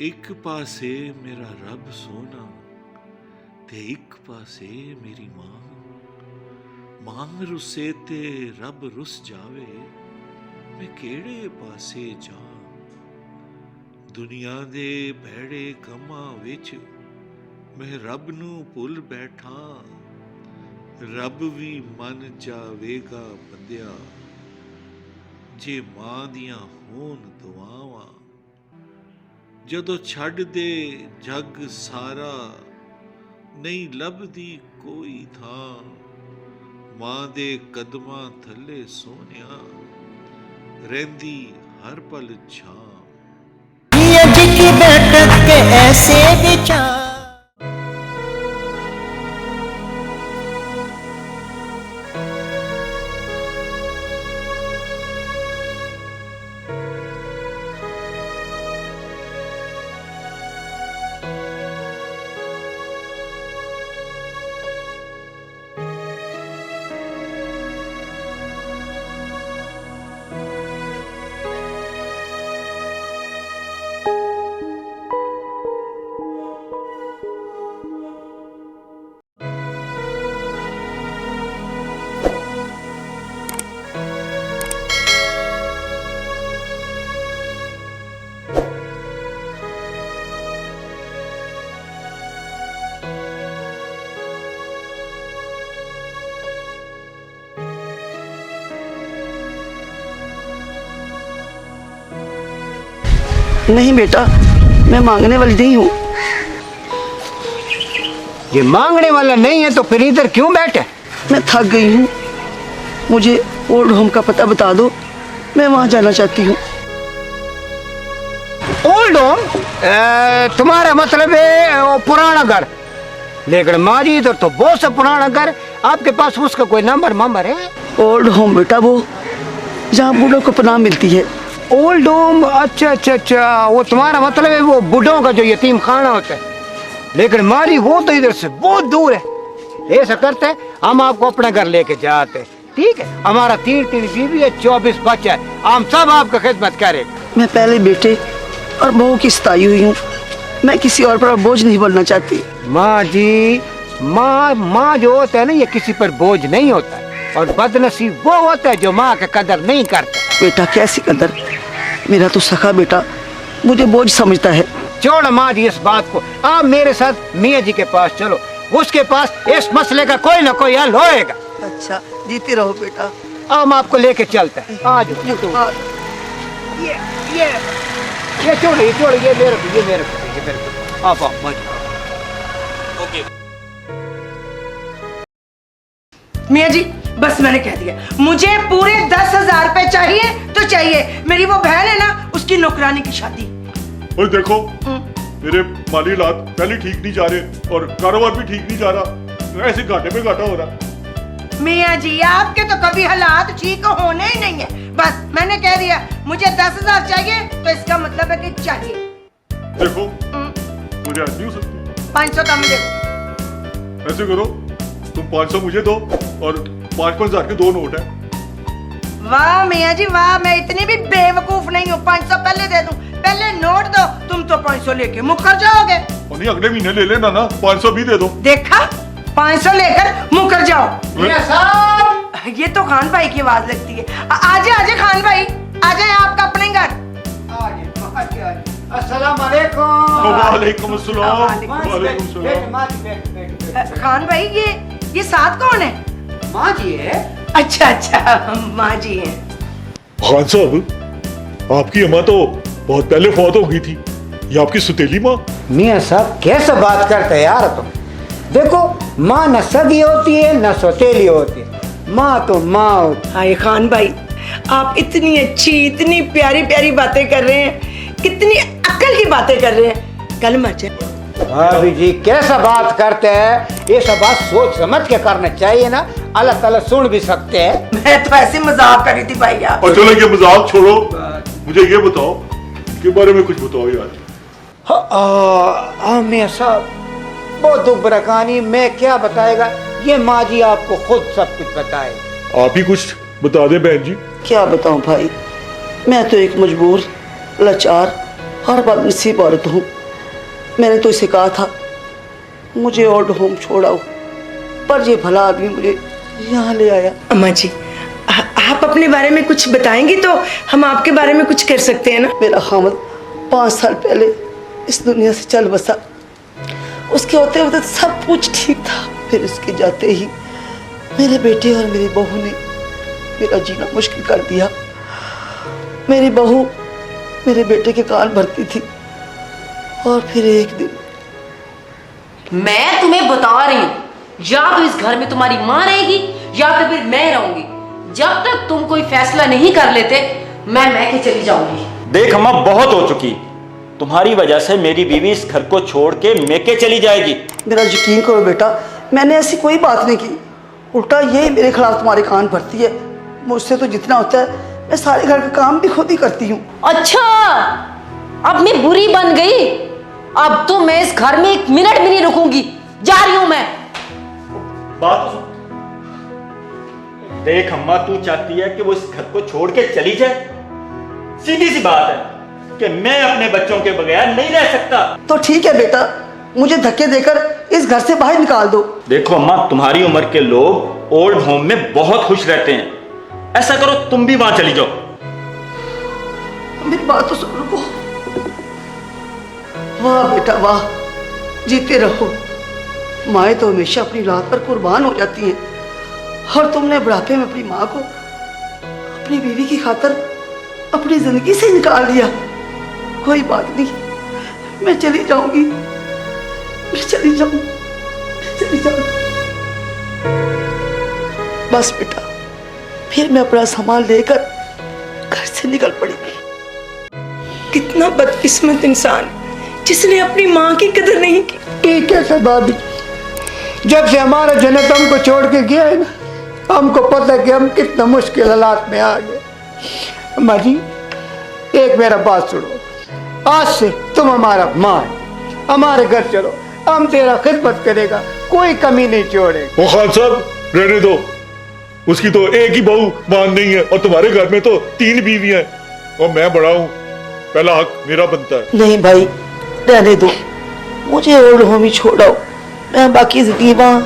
एक पासे मेरा रब सोना ते एक पासे मेरी मां रुसे ते रब रुस जावे, मैं केड़े पासे जा। दुनिया दे भैड़े कमां विच मैं रब नूं भुल बैठा, रब भी मन जावेगा बंदिया जे मां दियां होन दुआवां। जदों छड्ड दे जग सारा नहीं लभदी कोई थां, मां दे कदमां थल्ले सोनिया रहिंदी हर पल छां। बैठक के ऐसे विचार नहीं बेटा, मैं मांगने वाली नहीं हूँ। ये मांगने वाला नहीं है तो फिर इधर क्यों बैठे? मैं थक गई हूँ, मुझे ओल्ड होम का पता बता दो, मैं वहाँ जाना चाहती हूँ। Old home? तुम्हारा मतलब है वो पुराना घर। लेकिन माँ जी इधर तो बहुत सा पुराना घर, आपके पास उसका कोई नंबर है? ओल्ड होम बेटा, वो जहाँ बूढ़ों को पनाह मिलती है। Old home? अच्छा, वो तुम्हारा मतलब है वो बूढ़ों का जो यतीम खाना होता है। लेकिन मारी वो तो इधर से बहुत दूर है। ऐसा करते हैं, हम आपको अपने घर लेके जाते हैं, ठीक है? हमारा 3 बीवी है, 24 बच्चा है, हम सब आपका खिदमत करेंगे। मैं पहले बेटे और बहू की सताई हुई हूँ, मैं किसी और पर बोझ नहीं बनना चाहती। माँ जी, माँ जो होता है ना, ये किसी पर बोझ नहीं होता है, और बदनसीब वो होता है जो माँ का कदर नहीं करता। बेटा कैसी कदर, मेरा तो सखा बेटा मुझे बोझ समझता है। छोड़ो माँ जी इस बात को, आप मेरे साथ मियाँ जी के पास चलो, उसके पास इस मसले का कोई ना कोई हल होएगा। अच्छा, जीते रहो बेटा। हम आपको लेके चलते हैं, आ जाओ। ये छोड़ो, ये मेरे को आप ओके। मियाँ जी बस मैंने कह दिया, मुझे पूरे 10,000 रुपए चाहिए तो चाहिए। मेरी वो बहन है ना, उसकी नौकरानी की शादी। और देखो मेरे माली हालात पहले ठीक नहीं जा रहे और कारोबार भी ठीक नहीं जा रहा, ऐसे घाटे पे घाटा हो रहा। मियाँ जी आपके तो कभी हालात ठीक होने ही नहीं है। बस मैंने कह दिया मुझे 10,000 चाहिए तो इसका मतलब है कि चाहिए। देखो मुझे ऐसे नहीं हो सकती। 500 कम दे दो। ऐसे करो, तुम 500 मुझे दो और 5-5 हजार के 2 नोट है। वाह मियाँ जी वाह, मैं इतनी भी बेवकूफ नहीं हूँ। 500 पहले दे दूं, पहले नोट दो, तुम तो 500 लेके मुकर जाओगे। और नहीं अगले महीने ले लेना ना, 500 भी दे दो। देखा, 500 लेकर मुकर जाओ। ये तो खान भाई की आवाज लगती है। आजे खान भाई, आजे आपका अपने घर। अस्सलाम वालेकुम। वालेकुम अस्सलाम। वालेकुम सलाम। खान भाई ये साथ कौन है? माँ जी है। अच्छा माँ जी है। खान साहब, आपकी अम्मा तो बहुत पहले फौत हो गई थी, ये आपकी सुतेली माँ? मियाँ साहब कैसे बात करते हैं यार तुम? देखो माँ न सगी होती है न सौतेली होती है, माँ तो माँ होती। हाय खान भाई, आप इतनी अच्छी इतनी प्यारी प्यारी बातें कर रहे हैं, कितनी अक्ल की बातें कर रहे हैं। कल मचे भाभी जी कैसा बात करते हैं, ये सब बात सोच समझ के करना चाहिए ना, अल्लाह ताला सुन भी सकते हैं। मैं तो ऐसे मजाक कर रही थी भाई आप। और चलो ये मजाक छोड़ो, मुझे ये बताओ के बारे में कुछ बताओ यार। हाँ मियाँ साहब, बहुत दुख भरा कहानी, मैं क्या बताएगा, ये माँ जी आपको खुद सब कुछ बताए। आप ही कुछ बता दे बहन जी। क्या बताऊं भाई, मैं तो एक मजबूर, लाचार और बदनसीब औरत हूँ। मैंने तो इसे कहा था मुझे ओल्ड होम छोड़ाओ, पर ये भला आदमी मुझे यहाँ ले आया। अम्मा जी, आप अपने बारे में कुछ बताएंगी तो हम आपके बारे में कुछ कर सकते हैं ना। मेरा खामद 5 साल पहले इस दुनिया से चल बसा। उसके होते होते सब कुछ ठीक था, फिर उसके जाते ही मेरे बेटे और मेरी बहू ने मेरा जीना मुश्किल कर दिया। मेरी बहू मेरे बेटे के कान भरती थी और फिर एक दिन मैं तुम्हें बता रही हूँ, या तो इस घर में तुम्हारी माँ रहेगी या तो फिर मैं रहूंगी। जब तक तुम कोई फैसला नहीं कर लेते मैं मैके चली जाऊंगी। देख अम्मा, बहुत हो चुकी। तुम्हारी वजह से मेरी बीवी इस घर को छोड़ के मैके चली जाएगी। मेरा यकीन करो बेटा, मैंने ऐसी कोई बात नहीं की। उल्टा यही मेरे खिलाफ तुम्हारे कान भरती है। मुझसे तो जितना होता है मैं सारे घर का काम भी खुद ही करती हूँ। अच्छा, अब मैं बुरी बन गई। अब तो मैं इस घर में 1 मिनट भी नहीं रुकूंगी। जा रही हूं मैं। बात सुन। देख अम्मा, तू चाहती है कि वो इस घर को छोड़ के चली जाए। सीधी सी बात है कि मैं अपने बच्चों के बगैर नहीं रह सकता। तो ठीक है बेटा, मुझे धक्के देकर इस घर से बाहर निकाल दो। देखो अम्मा, तुम्हारी उम्र के लोग ओल्ड होम में बहुत खुश रहते हैं। ऐसा करो, तुम भी वहां चली जाओ। मेरी बात तो सुन लो। वाह बेटा वाह, जीते रहो। माएँ तो हमेशा अपनी औलाद पर कुर्बान हो जाती हैं, और तुमने बुढ़ापे में अपनी माँ को अपनी बीवी की खातिर अपनी जिंदगी से निकाल दिया। कोई बात नहीं, मैं चली जाऊंगी, मैं चली जाऊंगी, मैं चली जाऊंगी। बस बेटा, फिर मैं अपना सामान लेकर घर से निकल पड़ेगी। कितना बदकिस्मत इंसान जिसने अपनी माँ की कदर नहीं की। ठीक है भाभी, जब से हमारा जन्नत हमको छोड़ के गया है ना, हमको पता है कि हम कितना मुश्किल हालात में आ गए। अम्मा जी, एक मेरा बात सुनो। आज से तुम हमारा माँ है, हमारे घर चलो, हम तेरा खिदमत करेगा, कोई कमी नहीं छोड़ेगा। वो खान साहब रहने दो, उसकी तो एक ही बहू मान नहीं है और तुम्हारे घर में तो 3 बीवियां हैं और मैं बड़ा हूँ, पहला हक मेरा बनता है। नहीं भाई, रहने दो, मुझे ओल्ड होम ही छोड़ो। मैं बाकी जिंदगी वहाँ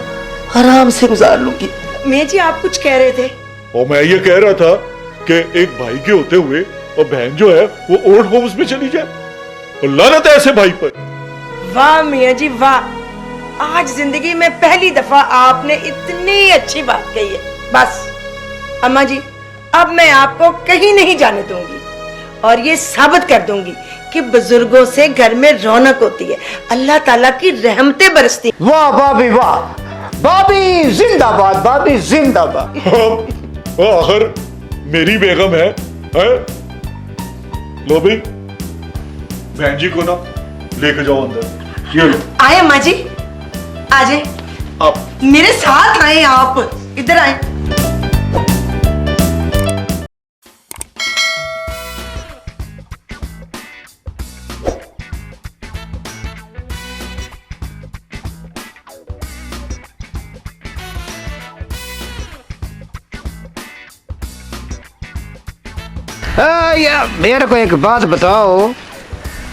आराम से गुजार लूंगी। मियाँ जी, आप कुछ कह रहे थे। और मैं ये कह रहा था कि एक भाई के होते हुए और बहन जो है वो ओल्ड होम्स में चली जाए, और लानत है ऐसे भाई पर। वाह मियाँ जी वाह, आज जिंदगी में पहली दफा आपने इतनी अच्छी बात कही है। बस अम्मा जी, अब मैं आपको कहीं नहीं जाने दूंगी और ये साबित कर दूंगी कि बुजुर्गों से घर में रौनक होती है, अल्लाह ताला की रहमतें बरसती। वाह भाभी वाह, भाभी जिंदाबाद, भाभी जिंदाबाद। आखिर मेरी बेगम है? लो भाई, बहन जी को ना लेके जाओ अंदर। ये लो। आए अम्मा जी, आ जाए, आप मेरे साथ आए, आप इधर आए। यार मेरे को एक बात बताओ,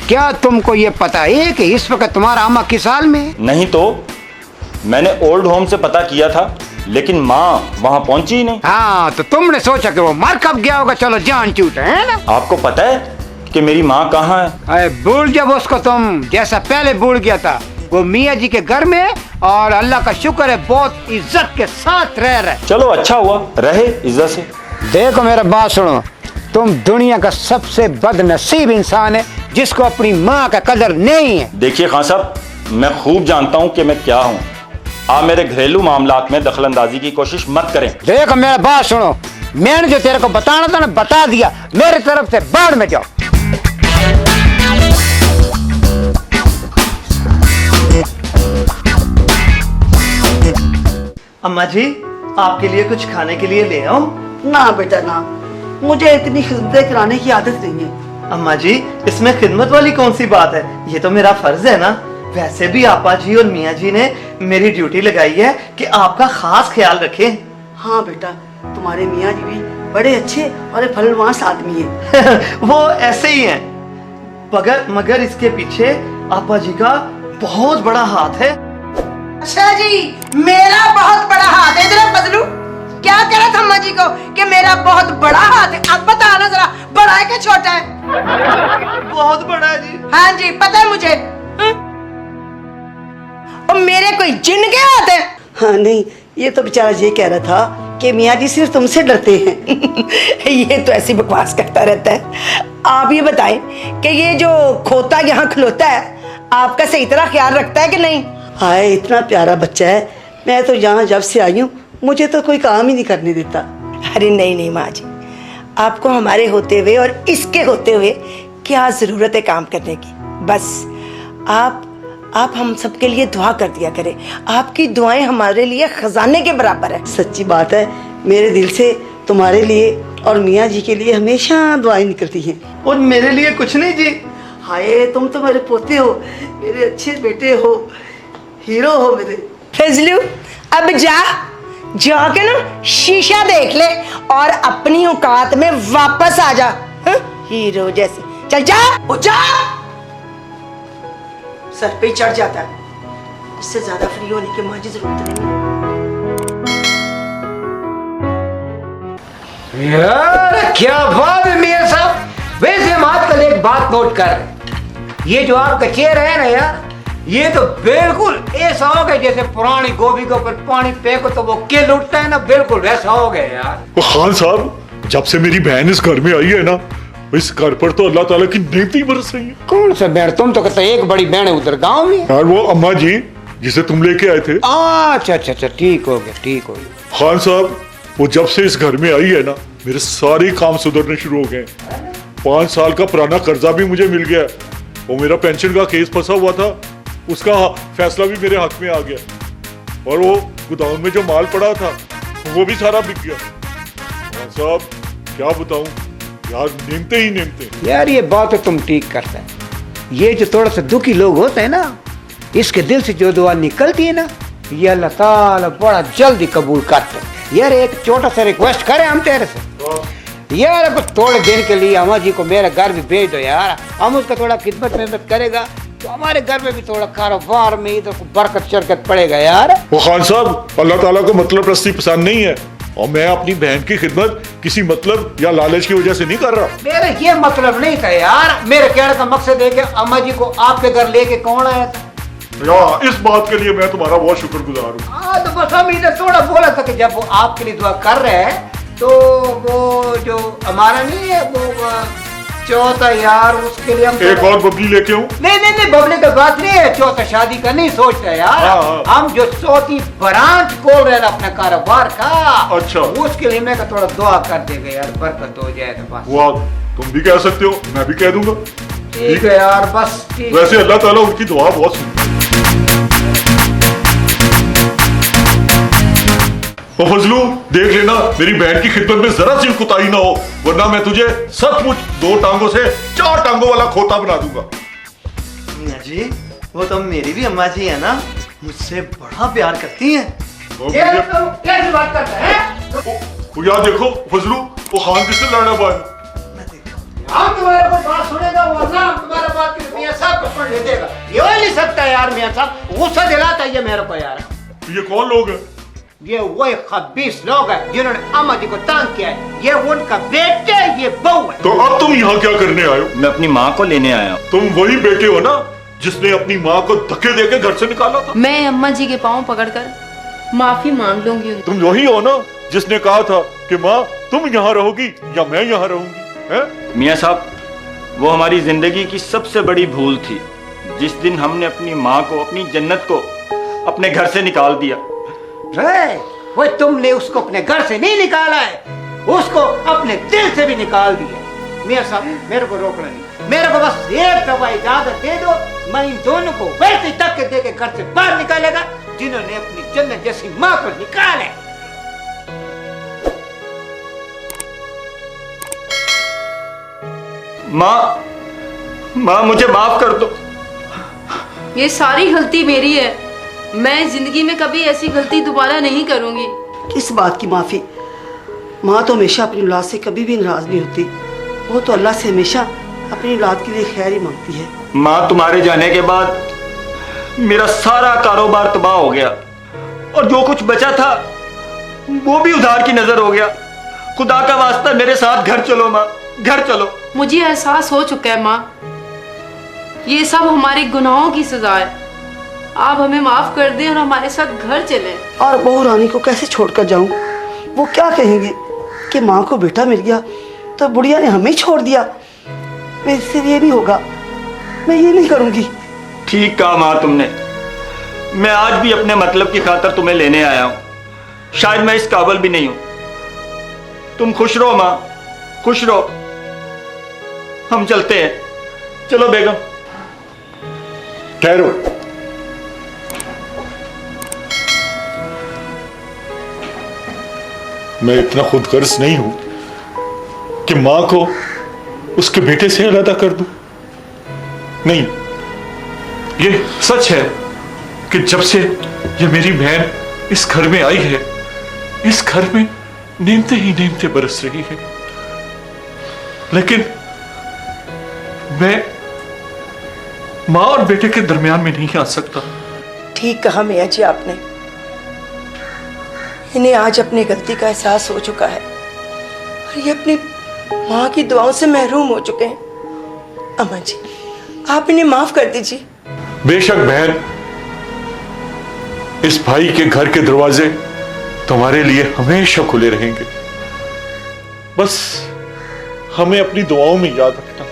क्या तुमको ये पता है कि इस वक्त तुम्हारा अम्मा किस हाल में है? नहीं तो मैंने ओल्ड होम से पता किया था, लेकिन माँ वहां पहुंची ही नहीं। हाँ, तो तुमने सोचा कि वो मर कब गया होगा, चलो जान छूटे, है ना? आपको पता है कि मेरी माँ कहाँ है? अरे भूल जब उसको, तुम जैसा पहले भूल गया था। वो मियाँ जी के घर में, और अल्लाह का शुक्र है बहुत इज्जत के साथ रह रहे। चलो अच्छा हुआ, रहे इज्जत से। देखो मेरा बात सुनो, तुम दुनिया का सबसे बदनसीब इंसान है जिसको अपनी माँ का कदर नहीं है। देखिए खान साहब, मैं खूब जानता हूँ कि मैं क्या हूँ। आप मेरे घरेलू मामलात में दखलंदाजी की कोशिश मत करें। देखो मेरा बात सुनो, मैंने जो तेरे को बताना था ना बता दिया, मेरे तरफ से बाढ़ में जाओ। अम्मा जी, आपके लिए कुछ खाने के लिए ले आऊं? ना बेटा ना, मुझे इतनी खिदमतें कराने की आदत नहीं है। अम्मा जी, इसमें खिदमत वाली कौन सी बात है, ये तो मेरा फर्ज है ना। वैसे भी आपा जी और मियाँ जी ने मेरी ड्यूटी लगाई है कि आपका खास ख्याल रखें। हाँ बेटा, तुम्हारे मियाँ जी भी बड़े अच्छे और फलवास आदमी है। वो ऐसे ही हैं। मगर इसके पीछे आपा जी का बहुत बड़ा हाथ है। अच्छा जी, मेरा बहुत बड़ा हाथ है। इधर बदलू, क्या कह रहा था अम्मा जी को कि मेरा बहुत बड़ा हाथ है? अब बताना जरा, बड़ा है कि छोटा है? बहुत बड़ा है जी। हाँ जी, पता है मुझे। और मेरे कोई जिन के हाथ है? हाँ नहीं, ये तो बेचारा ये कह रहा था कि मियाँ जी सिर्फ तुमसे डरते हैं। ये तो ऐसी बकवास करता रहता है। आप ये बताएं कि ये जो खोता यहाँ खलोता है, आपका सही तरह ख्याल रखता है कि नहीं? हाय, इतना प्यारा बच्चा है। मैं तो यहाँ जब से आई हूँ, मुझे तो कोई काम ही नहीं करने देता। अरे नहीं नहीं माँ जी, आपको हमारे होते हुए और इसके होते हुए क्या जरूरत है काम करने की? बस आप हम सबके लिए दुआ कर दिया करें। आपकी दुआएं हमारे लिए खजाने के बराबर है। सच्ची बात है, मेरे दिल से तुम्हारे लिए और मियाँ जी के लिए हमेशा दुआएं निकलती हैं। और मेरे लिए कुछ नहीं जी। हाय, तुम तो मेरे पोते हो, मेरे अच्छे बेटे हो, हीरो हो मेरे। फजलू, अब जाके ना शीशा देख ले और अपनी औकात में वापस आ जा। हाँ? हीरो जैसे। चल जा, उठ जा। सर पे चढ़ जाता है। इससे ज्यादा फ्री होने की माँ जी जरूरत नहीं है। यार क्या बात है मियां साहब। वैसे हम आजकल एक बात नोट कर रहे हैं, ये जो आपका चेहरा है ना यार, ये तो बिल्कुल ऐसा हो गया जैसे पुरानी गोभी के ऊपर पानी फेंको तो वो किल उठता है ना, बिल्कुल वैसा हो गया यार। वो खान साहब, जब से मेरी बहन इस घर में आई है ना, इस घर पर तो अल्लाह ताला की नेमतें बरस रही है। कौन सा बहन? तुम तो कहते एक बड़ी बहन है उधर गांव में। यार वो अम्मा जी जिसे तुम लेके आए थे। अच्छा अच्छा अच्छा, ठीक हो गया ठीक हो गया। खान साहब, वो जब से इस घर में आई है ना, मेरे सारे काम सुधरने शुरू हो गए। 5 साल का पुराना कर्जा भी मुझे मिल गया। वो मेरा पेंशन का केस फंसा हुआ था, उसका फैसला भी मेरे हाथ में आ गया। और वो गोदाम में जो माल पड़ा था वो भी सारा बिक गया। खान साहब क्या बताऊं यार, नेमते ही नेमते। यार ये बात तो तुम ठीक करते हैं। ये जो थोड़ा सा दुखी लोग होते हैं ना, इसके दिल से जो दुआ निकलती है ना, ये अल्लाह ताला बड़ा जल्दी कबूल करते हैं। यार एक छोटा सा रिक्वेस्ट करें हम तेरे से यार, अब थोड़े दिन के लिए अम्मा जी को मेरे घर भी भेज दो यार। हम उसका थोड़ा खिदमत मेहनत करेगा तो हमारे घर में भी थोड़ा कारोबार में इधर को बरकत शरकत पड़ेगा यार। वो खान साहब, अल्लाह ताला को मतलब प्रस्ती पसंद नहीं है, और मैं अपनी बहन की खिदमत किसी मतलब या लालच की वजह से नहीं कर रहा। मेरा ये मतलब नहीं था यार, मेरे कहने का मकसद है कि अम्मा जी को आपके घर लेके कौन आया था यार, इस बात के लिए मैं तुम्हारा बहुत शुक्रगुजार हूँ। हाँ तो बस हम इधर थोड़ा बोला था कि जब वो आपके लिए दुआ कर रहे हैं तो वो जो हमारा नहीं है वो चौथा यार, उसके लिए हम एक और बबली लेके आऊं? नहीं बबली का बात नहीं है, चौथा शादी का नहीं सोचते यार। हाँ। हम जो चौथी ब्रांच खोल रहे हैं अपने कारोबार का, अच्छा, उसके लिए मैं थोड़ा दुआ कर देगा यार, बरकत हो जाए तो बस। वाह, तुम भी कह सकते हो, मैं भी कह दूंगा। ठीक है यार, बस ठीक। वैसे अल्लाह ताला उनकी दुआ बहुत सुनता है। और फजलू देख लेना, मेरी बहन की खिदमत में जरा सी कुताही ना हो, वरना मैं तुझे सचमुच 2 टांगों से 4 टांगों वाला खोता बना दूंगा। मियाँ जी, वो तो मेरी भी अम्मा जी है ना, मुझसे बड़ा प्यार करती हैं। ये तो कैसी बात करता है? वो यार देखो फजलू, वो खान किससे लड़ना बात। हम तुम्हारे को बात सुनेगा, वरना हम तुम्हारे बात की मियां साहब को सुन लेगा। ये हो नहीं सकता यार, मियां साहब गुस्सा दिलाता है ये मेरे को यार। ये कौन लोग हैं? ये वही खबीस लोग हैं जिन्होंने अम्मा जी को तंग किया है। ये उनका बेटे, ये बहू है। तो अब तुम यहाँ क्या करने आए हो? मैं अपनी माँ को लेने आया हूँ। तुम वही बेटे हो ना जिसने अपनी माँ को धक्के देके घर से निकाला था? मैं अम्मा जी के पाँव पकड़कर माफी मांग लूंगी उनसे। तुम वही हो ना जिसने कहा था कि माँ तुम यहाँ रहोगी या मैं यहाँ रहूंगी, हैं? मियाँ साहब, वो हमारी जिंदगी की सबसे बड़ी भूल थी, जिस दिन हमने अपनी माँ को, अपनी जन्नत को अपने घर से निकाल दिया। वो तुमने उसको अपने घर से नहीं निकाला है, उसको अपने दिल से भी निकाल दिया। मियां साहब मेरे को रोकना नहीं, मेरे को बस एक दफा इजाजत दे दो, मैं इन दोनों को वैसे धक्के दे के घर से बाहर निकालेगा जिन्होंने अपनी जन्नत जैसी माँ को निकाले। माँ मुझे माफ कर दो। ये सारी गलती मेरी है, मैं जिंदगी में कभी ऐसी गलती दोबारा नहीं करूंगी। किस बात की माफी? माँ तो हमेशा अपनी औलाद से कभी भी नाराज नहीं होती, वो तो अल्लाह से हमेशा अपनी औलाद के लिए खैर ही मांगती है। माँ, तुम्हारे जाने के बाद मेरा सारा कारोबार तबाह हो गया और जो कुछ बचा था वो भी उधार की नजर हो गया। खुदा का वास्ता मेरे साथ घर चलो माँ, घर चलो। मुझे एहसास हो चुका है माँ, ये सब हमारे गुनाहों की सजा है। आप हमें माफ कर दें और हमारे साथ घर चलें। और बहू रानी को कैसे छोड़कर जाऊं? वो क्या कहेंगे कि माँ को बेटा मिल गया तो बुढ़िया ने हमें ही छोड़ दिया। मेरे से ये नहीं होगा, मैं ये नहीं करूंगी। ठीक कहा माँ तुमने। मैं आज भी अपने मतलब की खातिर तुम्हें लेने आया हूँ। शायद मैं इस काबिल भी नहीं हूं। तुम खुश रहो माँ, खुश रहो। हम चलते हैं। चलो बेगम। ठहरो। मैं इतना खुदगर्ज नहीं हूं कि मां को उसके बेटे से अलग कर दूं। नहीं, ये सच है कि जब से ये मेरी बहन इस घर में आई है, इस घर में नीमते ही नीमते बरस रही है। लेकिन मैं मां और बेटे के दरमियान में नहीं आ सकता। ठीक कहा मियाँ जी आपने। इन्हें आज अपनी गलती का एहसास हो चुका है और ये अपनी माँ की दुआओं से महरूम हो चुके हैं। अम्मा जी, आप इन्हें माफ कर दीजिए। बेशक बहन, इस भाई के घर के दरवाजे तुम्हारे लिए हमेशा खुले रहेंगे। बस हमें अपनी दुआओं में याद रखना।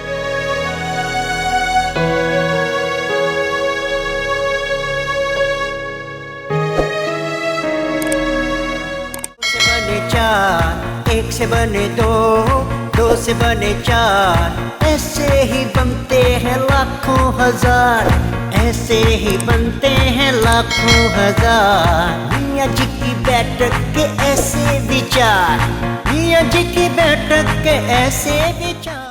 एक से बने दो, दो से बने चार, ऐसे ही बनते हैं लाखों हजार, ऐसे ही बनते हैं लाखों हजार। मियाँ जी की बैठक के ऐसे विचार, मियाँ जी की बैठक के ऐसे विचार।